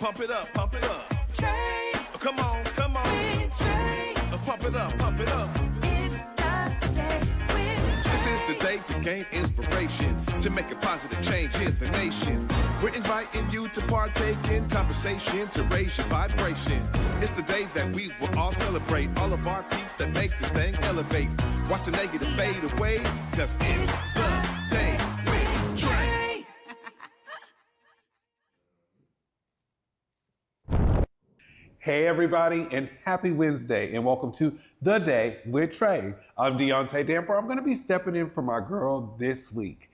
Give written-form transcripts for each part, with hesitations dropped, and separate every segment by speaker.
Speaker 1: Pump it up, pump it up.
Speaker 2: Trae.
Speaker 1: Come on, come on.
Speaker 2: With Trae.
Speaker 1: Pump it up, pump it up.
Speaker 2: It's the day with Trae.
Speaker 1: This is the day to gain inspiration, to make a positive change in the nation. We're inviting you to partake in conversation, to raise your vibration. It's the day that we will all celebrate all of our peeps that make this thing elevate. Watch the negative fade away, cause it's the day with Trae.
Speaker 3: Hey everybody, and happy Wednesday, and welcome to The Day with Trae. I'm Deaunte Damper. I'm going to be stepping in for my girl this week.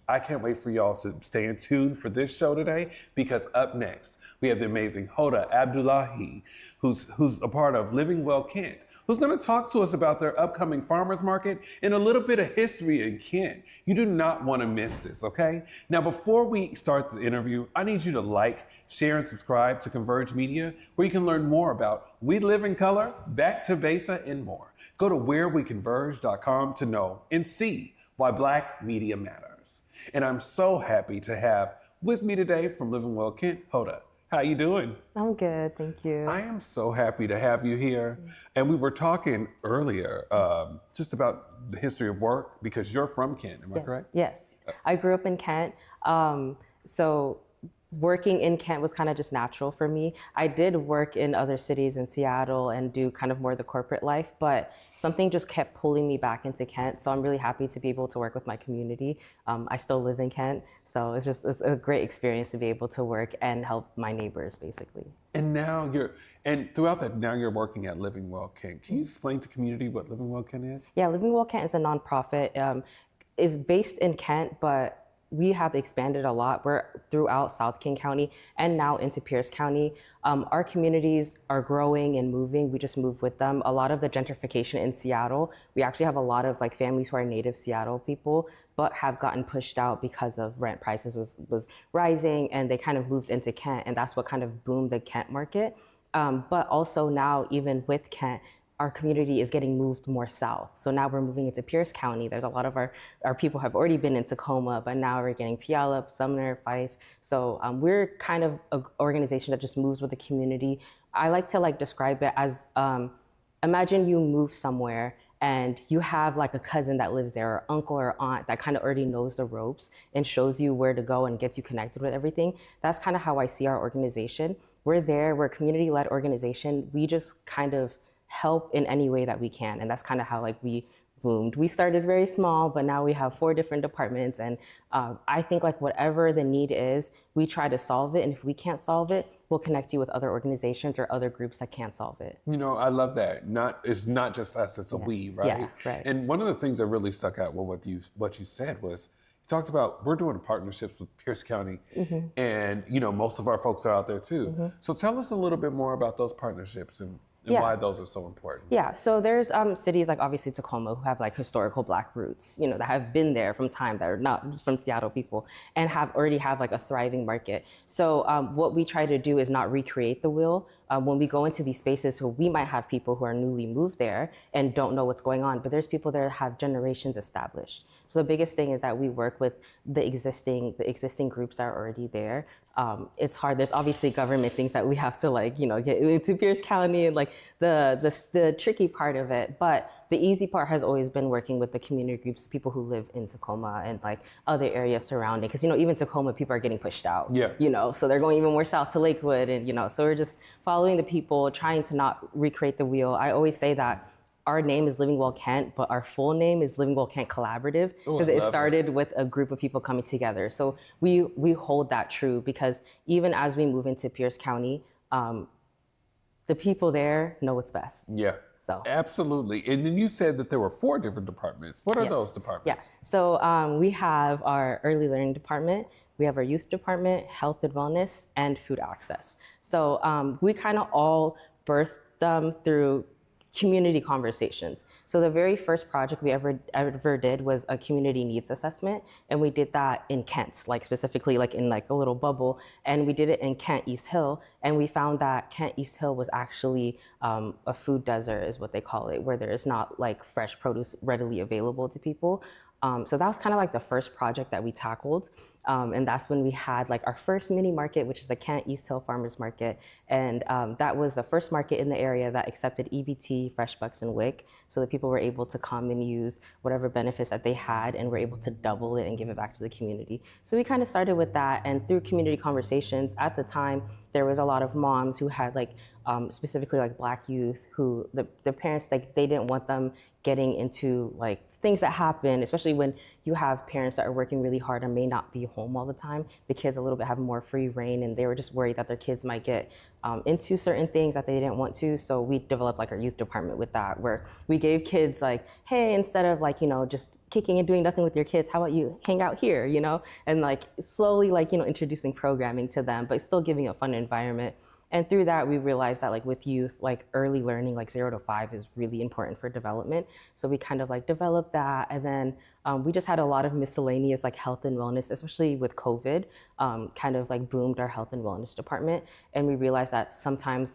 Speaker 3: I can't wait for y'all to stay in tune for this show today, because up next, we have the amazing Hoda Abdullahi, who's a part of Living Well Kent, who's going to talk to us about their upcoming farmers market and a little bit of history in Kent. You do not want to miss this, okay? Now, before we start the interview, I need you to like, share, and subscribe to Converge Media, where you can learn more about We Live in Color, Back to Besa, and more. Go to whereweconverge.com to know and see why Black media matters. And I'm so happy to have with me today from Living Well Kent, Hoda. How you doing?
Speaker 4: I'm good, thank you.
Speaker 3: I am so happy to have you here. And we were talking earlier just about the history of work, because you're from Kent, am I correct?
Speaker 4: Yes, I grew up in Kent. So working in Kent was kind of just natural for me. I did work in other cities in Seattle and do kind of more of the corporate life, but something just kept pulling me back into Kent. So I'm really happy to be able to work with my community. I still live in Kent, so it's a great experience to be able to work and help my neighbors, basically.
Speaker 3: And now throughout that, now you're working at Living Well Kent. Can you explain to community what Living Well Kent is?
Speaker 4: Yeah, Living Well Kent is a nonprofit. It's based in Kent, but we have expanded a lot. We're throughout South King County and now into Pierce County. Our communities are growing and moving. We just move with them. A lot of the gentrification in Seattle, we actually have a lot of families who are native Seattle people, but have gotten pushed out because of rent prices was rising, and they kind of moved into Kent, and that's what kind of boomed the Kent market. But also now, even with Kent, our community is getting moved more south. So now we're moving into Pierce County. There's a lot of our people have already been in Tacoma, but now we're getting Puyallup, Sumner, Fife. So we're kind of an organization that just moves with the community. I like to describe it as, imagine you move somewhere and you have a cousin that lives there, or uncle or aunt that kind of already knows the ropes and shows you where to go and gets you connected with everything. That's kind of how I see our organization. We're a community-led organization. We just kind of help in any way that we can. And that's kind of how we boomed. We started very small, but now we have 4 different departments. And I think whatever the need is, we try to solve it. And if we can't solve it, we'll connect you with other organizations or other groups that can't solve it.
Speaker 3: You know, I love that. It's not just us, it's a we, right?
Speaker 4: Yeah, right.
Speaker 3: And one of the things that really stuck out with what you said was, you talked about, we're doing partnerships with Pierce County, and most of our folks are out there too. So tell us a little bit more about those partnerships and why those are so important.
Speaker 4: Yeah, so there's cities like obviously Tacoma who have historical Black roots, that have been there from time, that are not from Seattle people, and already have a thriving market. So what we try to do is not recreate the wheel. When we go into these spaces, who we might have people who are newly moved there and don't know what's going on, but there's people there that have generations established. So the biggest thing is that we work with the existing groups that are already there. It's hard. There's obviously government things that we have to get into Pierce County, and the tricky part of it. But the easy part has always been working with the community groups, people who live in Tacoma and other areas surrounding. Because even Tacoma, people are getting pushed out. Yeah. So they're going even more south to Lakewood, and so we're just following the people, trying to not recreate the wheel. I always say that our name is Living Well Kent, but our full name is Living Well Kent Collaborative, because it started with a group of people coming together. So we hold that true, because even as we move into Pierce County, the people there know what's best.
Speaker 3: Yeah. So absolutely. And then you said that there were 4 different departments. What are those departments?
Speaker 4: Yeah. So we have our early learning department, we have our youth department, health and wellness, and food access. So we kind of all birthed them through community conversations. So the very first project we ever did was a community needs assessment, and we did that in Kent, specifically in a little bubble, and we did it in Kent East Hill, and we found that Kent East Hill was actually a food desert, is what they call it, where there is not fresh produce readily available to people. So that was kind of like the first project that we tackled. And that's when we had like our first mini market, which is the Kent East Hill Farmers Market. And that was the first market in the area that accepted EBT, Fresh Bucks, and WIC. So that people were able to come and use whatever benefits that they had and were able to double it and give it back to the community. So we kind of started with that. And through community conversations at the time, there was a lot of moms who had like, specifically like Black youth who the parents, like they didn't want them getting into like things that happen, especially when you have parents that are working really hard and may not be home all the time. The kids a little bit have more free reign, and they were just worried that their kids might get into certain things that they didn't want to. So we developed like our youth department with that, where we gave kids like, hey, instead of like, just kicking and doing nothing with your kids, how about you hang out here, and like slowly like, introducing programming to them, but still giving a fun environment. And through that, we realized that like with youth, like early learning, like 0 to 5 is really important for development. So we kind of like developed that. And then we just had a lot of miscellaneous like health and wellness, especially with COVID, kind of like boomed our health and wellness department. And we realized that sometimes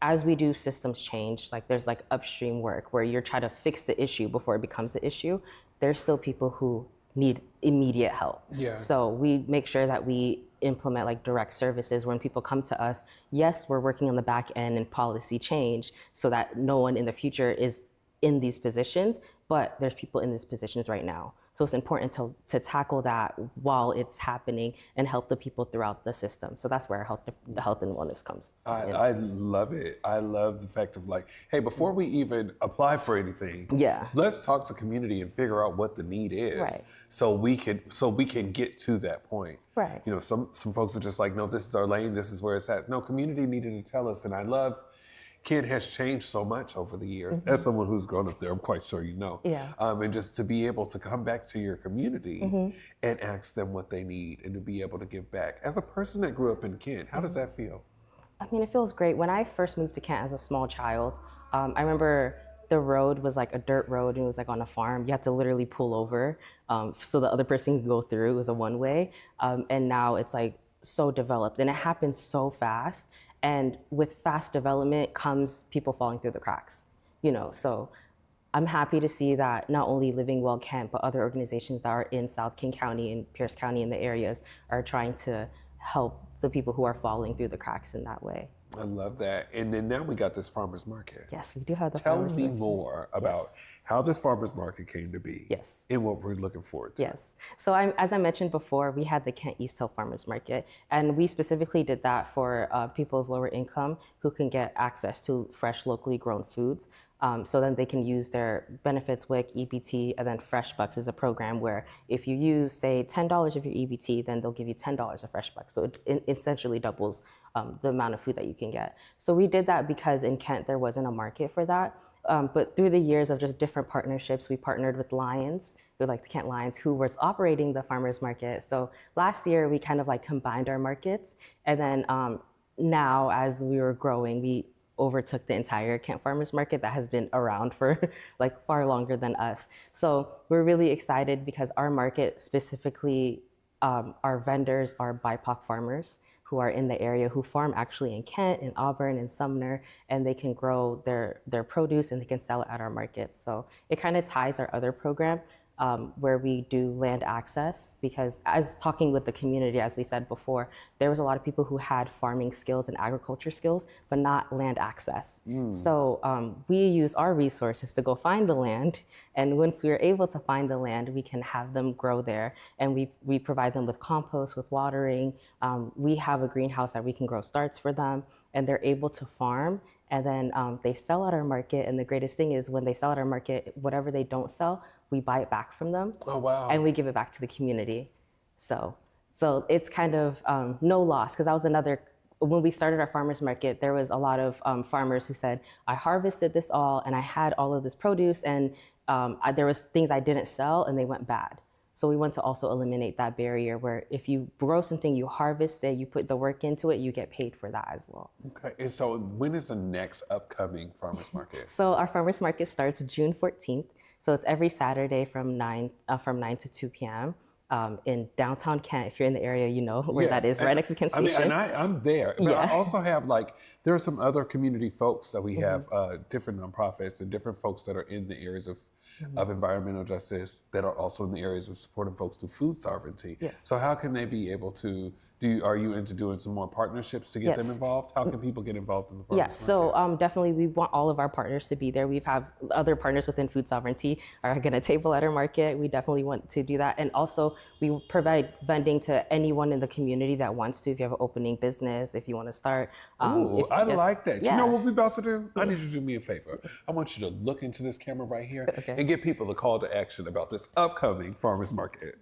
Speaker 4: as we do systems change, like there's like upstream work where you're trying to fix the issue before it becomes an issue. There's still people who need immediate help.
Speaker 3: Yeah.
Speaker 4: So we make sure that we implement like direct services when people come to us. Yes, we're working on the back end and policy change so that no one in the future is in these positions, but there's people in these positions right now. So it's important to tackle that while it's happening and help the people throughout the system. So that's where the health and wellness comes.
Speaker 3: I love it. I love the fact of like, hey, before we even apply for anything, let's talk to community and figure out what the need is,
Speaker 4: Right.
Speaker 3: so we can get to that point.
Speaker 4: Right.
Speaker 3: Some folks are just like, no, this is our lane, this is where it's at. No, community needed to tell us, and I love. Kent has changed so much over the years. As someone who's grown up there, I'm quite sure you know.
Speaker 4: Yeah.
Speaker 3: And just to be able to come back to your community and ask them what they need and to be able to give back. As a person that grew up in Kent, how does that feel?
Speaker 4: I mean, it feels great. When I first moved to Kent as a small child, I remember the road was like a dirt road and it was like on a farm. You had to literally pull over so the other person could go through. It was a one-way. And now it's like so developed and it happens so fast. And with fast development comes people falling through the cracks, So I'm happy to see that not only Living Well Kent, but other organizations that are in South King County and Pierce County in the areas are trying to help the people who are falling through the cracks in that way.
Speaker 3: I love that. And then now we got this farmer's market.
Speaker 4: Yes, we do have the
Speaker 3: Tell
Speaker 4: farmers
Speaker 3: me
Speaker 4: market.
Speaker 3: more about how this farmer's market came to be.
Speaker 4: Yes.
Speaker 3: And what we're looking forward to.
Speaker 4: Yes. So as I mentioned before, we had the Kent East Hill Farmers Market, and we specifically did that for people of lower income who can get access to fresh, locally grown foods. So then they can use their benefits, WIC, EBT, and then Fresh Bucks is a program where if you use, say, $10 of your EBT, then they'll give you $10 of Fresh Bucks. So it essentially doubles the amount of food that you can get. So we did that because in Kent, there wasn't a market for that. But through the years of just different partnerships, we partnered with Lions, with like the Kent Lions, who was operating the farmers market. So last year, we kind of like combined our markets. And then now, as we were growing, we overtook the entire Kent Farmers Market that has been around for like far longer than us. So we're really excited because our market specifically, our vendors are BIPOC farmers who are in the area who farm actually in Kent, in Auburn, in Sumner, and they can grow their produce and they can sell it at our market. So it kind of ties our other program where we do land access, because as talking with the community, as we said before, there was a lot of people who had farming skills and agriculture skills, but not land access. So we use our resources to go find the land. And once we are able to find the land, we can have them grow there. And we provide them with compost, with watering. We have a greenhouse that we can grow starts for them, and they're able to farm. And then they sell at our market. And the greatest thing is when they sell at our market, whatever they don't sell, we buy it back from them.
Speaker 3: Oh, wow.
Speaker 4: And we give it back to the community. So it's kind of no loss, because that was another, when we started our farmers market, there was a lot of farmers who said, I harvested this all and I had all of this produce and there was things I didn't sell and they went bad. So we want to also eliminate that barrier where if you grow something, you harvest it, you put the work into it, you get paid for that as well.
Speaker 3: Okay, and so when is the next upcoming farmers market?
Speaker 4: So our farmers market starts June 14th. So it's every Saturday from 9 to 2 p.m. In downtown Kent. If you're in the area, you know where that is, right next to Kent Station.
Speaker 3: I'm there. But I also have there are some other community folks that we have, different nonprofits and different folks that are in the areas of of environmental justice that are also in the areas of supporting folks through food sovereignty.
Speaker 4: Yes.
Speaker 3: So how can they be able to are you into doing some more partnerships to get them
Speaker 4: Yes.
Speaker 3: involved? How can people get involved in the farmers
Speaker 4: Yeah,
Speaker 3: market?
Speaker 4: so definitely we want all of our partners to be there. We have other partners within food sovereignty are going to table at our market. We definitely want to do that. And also we provide vending to anyone in the community that wants to. If you have an opening business, if you want to start.
Speaker 3: Ooh, I
Speaker 4: yes,
Speaker 3: like that.
Speaker 4: Yeah.
Speaker 3: You know what we about to do? I need you to do me a favor. I want you to look into this camera right here and give people a call to action about this upcoming farmers market.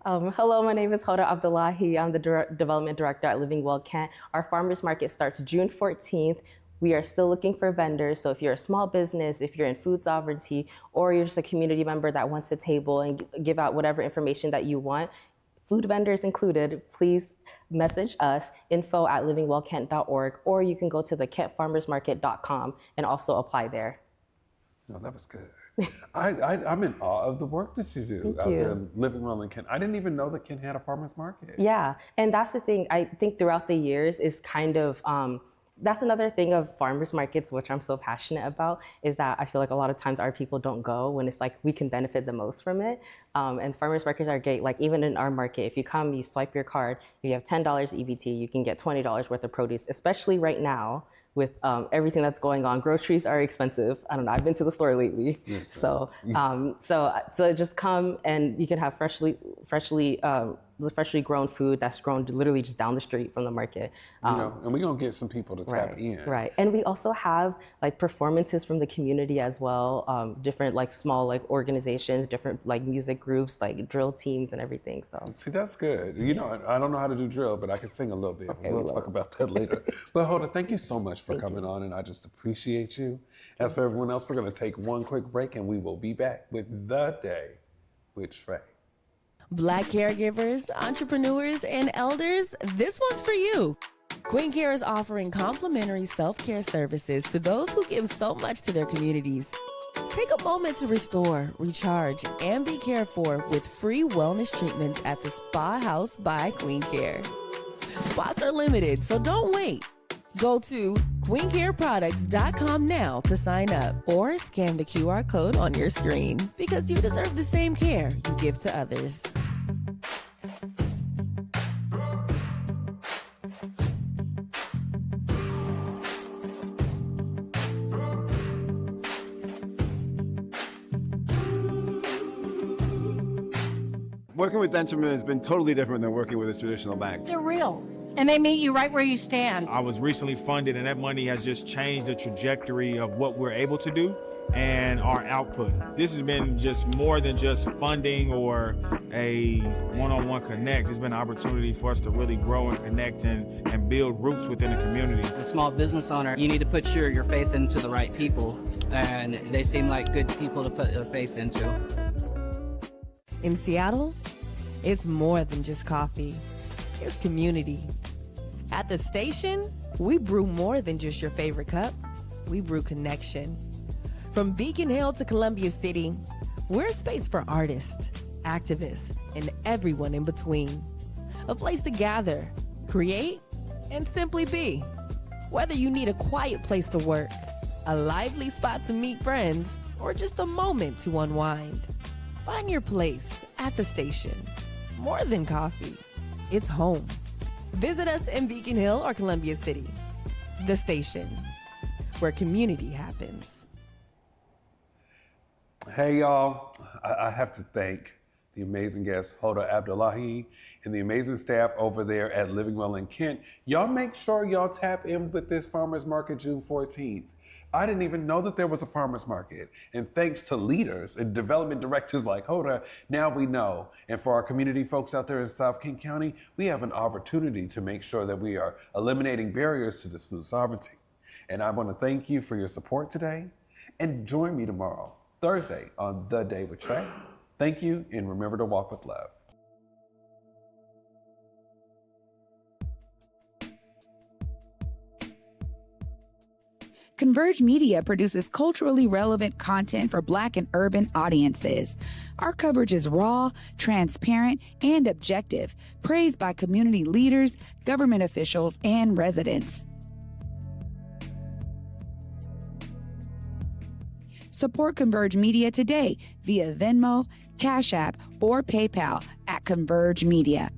Speaker 4: Hello, my name is Hoda Abdullahi. I'm the Development Director at Living Well Kent. Our farmers market starts June 14th. We are still looking for vendors. So if you're a small business, if you're in food sovereignty, or you're just a community member that wants to table and give out whatever information that you want, food vendors included, please message us, info@livingwellkent.org, or you can go to the kentfarmersmarket.com and also apply there.
Speaker 3: No, that was good. I'm in awe of the work that you do out there in Living Well in Kent. I didn't even know that Kent had a farmers market.
Speaker 4: Yeah, and that's the thing. I think throughout the years is kind of, that's another thing of farmers markets, which I'm so passionate about, is that I feel like a lot of times our people don't go when it's like we can benefit the most from it. And farmers markets are great. Like even in our market, if you come, you swipe your card, you have $10 EBT, you can get $20 worth of produce, especially right now with everything that's going on. Groceries are expensive. I don't know, I've been to the store lately. Yes, so just come and you can have freshly grown food that's grown literally just down the street from the market.
Speaker 3: And we're gonna get some people to tap in.
Speaker 4: Right, and we also have like performances from the community as well, different like small like organizations, different like music groups, like drill teams and everything, so.
Speaker 3: See, that's good. I don't know how to do drill, but I can sing a little bit. Okay, we'll talk about that later. But Hoda, thank you so much for coming on, and I just appreciate you. As for everyone else, we're gonna take one quick break and we will be back with The Day with Trae.
Speaker 5: Black caregivers, entrepreneurs, and elders, this one's for you. Queen Care is offering complimentary self-care services to those who give so much to their communities. Take a moment to restore, recharge, and be cared for with free wellness treatments at the Spa House by Queen Care. Spots are limited, so don't wait. Go to queencareproducts.com now to sign up or scan the QR code on your screen because you deserve the same care you give to others.
Speaker 6: Working with Dentalman has been totally different than working with a traditional bank.
Speaker 7: They're real, and they meet you right where you stand.
Speaker 8: I was recently funded, and that money has just changed the trajectory of what we're able to do and our output. This has been just more than just funding or a one-on-one connect. It's been an opportunity for us to really grow and connect and build roots within the community.
Speaker 9: As a small business owner, you need to put your faith into the right people, and they seem like good people to put their faith into.
Speaker 5: In Seattle, it's more than just coffee. It's community. At the station, we brew more than just your favorite cup. We brew connection. From Beacon Hill to Columbia City, we're a space for artists, activists, and everyone in between. A place to gather, create, and simply be. Whether you need a quiet place to work, a lively spot to meet friends, or just a moment to unwind, find your place at the station. More than coffee, it's home. Visit us in Beacon Hill or Columbia City. The Station, where community happens.
Speaker 3: Hey y'all, I have to thank the amazing guest Hoda Abdullahi and the amazing staff over there at Living Well in Kent. Y'all make sure y'all tap in with this farmers market June 14th. I didn't even know that there was a farmers market. And thanks to leaders and development directors like Hoda, now we know. And for our community folks out there in South King County, we have an opportunity to make sure that we are eliminating barriers to this food sovereignty. And I want to thank you for your support today. And join me tomorrow, Thursday, on The Day with Trae. Thank you, and remember to walk with love.
Speaker 10: Converge Media produces culturally relevant content for Black and urban audiences. Our coverage is raw, transparent, and objective, praised by community leaders, government officials, and residents. Support Converge Media today via Venmo, Cash App, or PayPal at Converge Media.